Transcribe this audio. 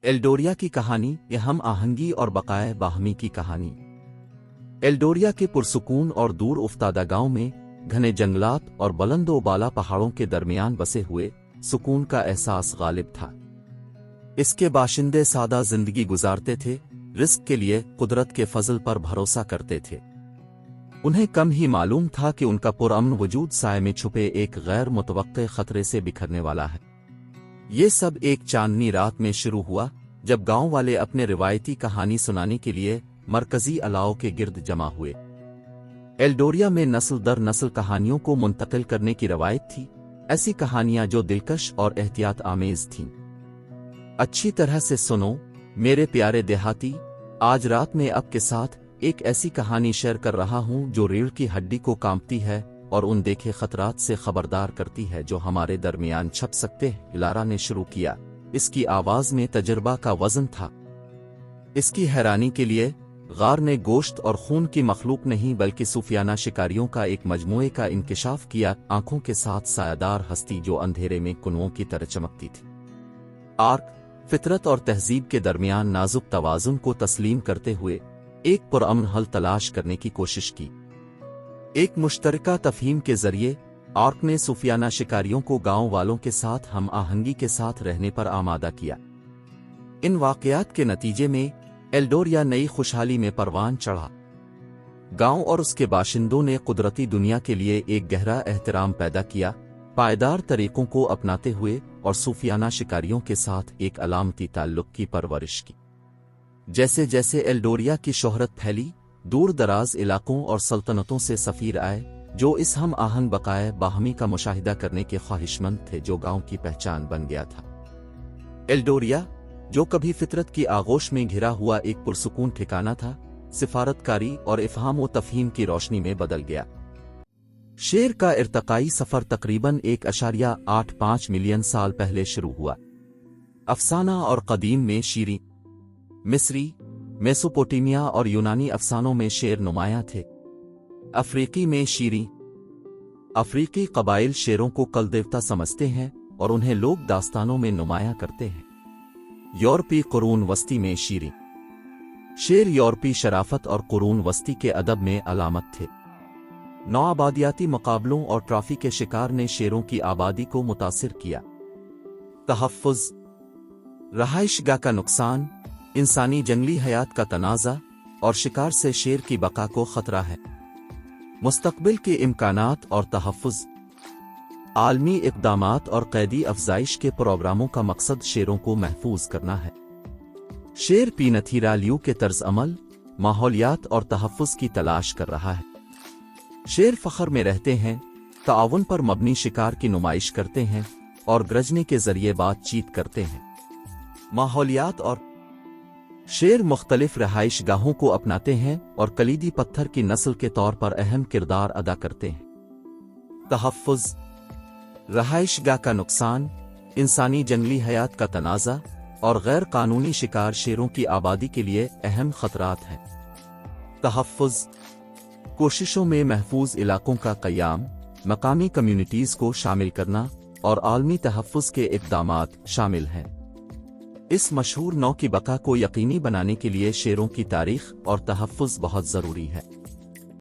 Eldoria की कहानी, यह हम आहंगी और बकाए बाहमी की कहानी। एल्डोरिया के पुरसुकून और दूर उफ्तादा गांव में घने जंगलात और बुलंदो बाला पहाड़ों के दरमियान बसे हुए सुकून का एहसास गालिब था। इसके बाशिंदे सादा जिंदगी गुजारते थे, रिस्क के लिए कुदरत के फजल पर भरोसा करते थे। उन्हें कम ही मालूम था कि उनका पुरअमन वजूद साए में छुपे एक गैर मुतवक्के खतरे से बिखरने वाला है। ये सब एक चांदनी रात में शुरू हुआ, जब गांव वाले अपने रिवायती कहानी सुनाने के लिए मरकजी अलाव के गिर्द जमा हुए। एल्डोरिया में नस्ल दर नस्ल कहानियों को मुंतकिल करने की रवायत थी, ऐसी कहानियां जो दिलकश और एहतियात आमेज थीं। अच्छी तरह से सुनो मेरे प्यारे देहाती, आज रात में आपके साथ एक ऐसी कहानी शेयर कर रहा हूं जो रीढ़ की हड्डी को कांपती है और उन देखे खतरात से खबरदार करती है जो हमारे दरमियान छप सकते हैं। लारा ने शुरू किया। इसकी आवाज में तजर्बा का वजन था। इसकी हैरानी के लिए गार ने गोश्त और खून की मखलूक नहीं बल्कि सूफियाना शिकारियों का एक मजमूए का इंकिशाफ किया, आंखों के साथ सायादार हस्ती जो अंधेरे में कुनवों की तरह चमकती थी। आर्क फितरत और तहजीब के दरमियान नाजुक तवाजुन को तस्लीम करते हुए एक पुरअमन हल तलाश करने की कोशिश की। एक मुश्तरका तफहीम के जरिए आर्क ने सूफियाना शिकारियों को गांव वालों के साथ हम आहंगी के साथ रहने पर आमादा किया। इन वाकयात के नतीजे में एल्डोरिया नई खुशहाली में परवान चढ़ा। गांव और उसके बाशिंदों ने कुदरती दुनिया के लिए एक गहरा एहतराम पैदा किया, पायदार तरीकों को अपनाते हुए और सूफियाना शिकारियों के साथ एक अलामती ताल्लुक की परवरिश की। जैसे जैसे एल्डोरिया की शोहरत फैली, दूर दराज इलाकों और सल्तनतों से सफीर आए जो इस हम आहंग बकाए बाहमी का मुशाहिदा करने के ख्वाहिशमंद थे, जो गांव की पहचान बन गया था। एल्डोरिया, जो कभी फितरत की आगोश में घिरा हुआ एक पुरसुकून ठिकाना था, सिफारतकारी और इफ़हाम व तफहीम की रोशनी में बदल गया। शेर का इर्तकाई सफर तकरीबन 1.85 मिलियन साल पहले शुरू हुआ। अफसाना और कदीम में शीरी, मिस्री, मेसोपोटामिया और यूनानी अफसानों में शेर नुमायां थे। अफ्रीकी में शीरी, अफ्रीकी कबाइल शेरों को कल देवता समझते हैं और उन्हें लोग दास्तानों में नुमायां करते हैं। यूरोपी कुरून वस्ती में शीरी, शेर यूरोपी शराफत और कुरून वस्ती के अदब में अलामत थे। नौआबादियाती मुकाबलों और ट्रॉफी के शिकार ने शेरों की आबादी को मुतासिर किया। तहफ़्फ़ुज़, रहाइशगाह का नुकसान, इंसानी जंगली हयात का तनाज़ा और शिकार से शेर की बका को खतरा है। मुस्तक़बिल के इम्कानात और तहफ़्फ़ुज़, आलमी इक़दामात और कैदी अफ़ज़ाइश के प्रोग्रामों का मकसद शेरों को महफूज करना है। शेर पीनथीरालियू के तर्ज अमल, माहौलियात और तहफ़्फ़ुज़ की तलाश कर रहा है। शेर फ़ख्र में रहते हैं, ताउन पर मबनी शिकार की नुमाइश करते हैं और गरजने के जरिए बातचीत करते हैं। माहौलियात और शेर मुख्तलिफ रहाइश गाहों को अपनाते हैं और कलीदी पत्थर की नस्ल के तौर पर अहम किरदार अदा करते हैं। तहफ़्फ़ुज़, रहाइश गाह का नुकसान, इंसानी जंगली हयात का तनाज़ा और गैर कानूनी शिकार शेरों की आबादी के लिए अहम खतरात हैं। तहफ़्फ़ुज़, कोशिशों में महफूज इलाकों का क़याम, मकामी कम्युनिटीज़ को शामिल करना और आलमी तहफ़्फ़ुज़ के इक़दामात शामिल हैं। इस मशहूर नौ की बका को यकीनी बनाने के लिए शेरों की तारीख़ और तहफ़्फ़ुज़ बहुत ज़रूरी है।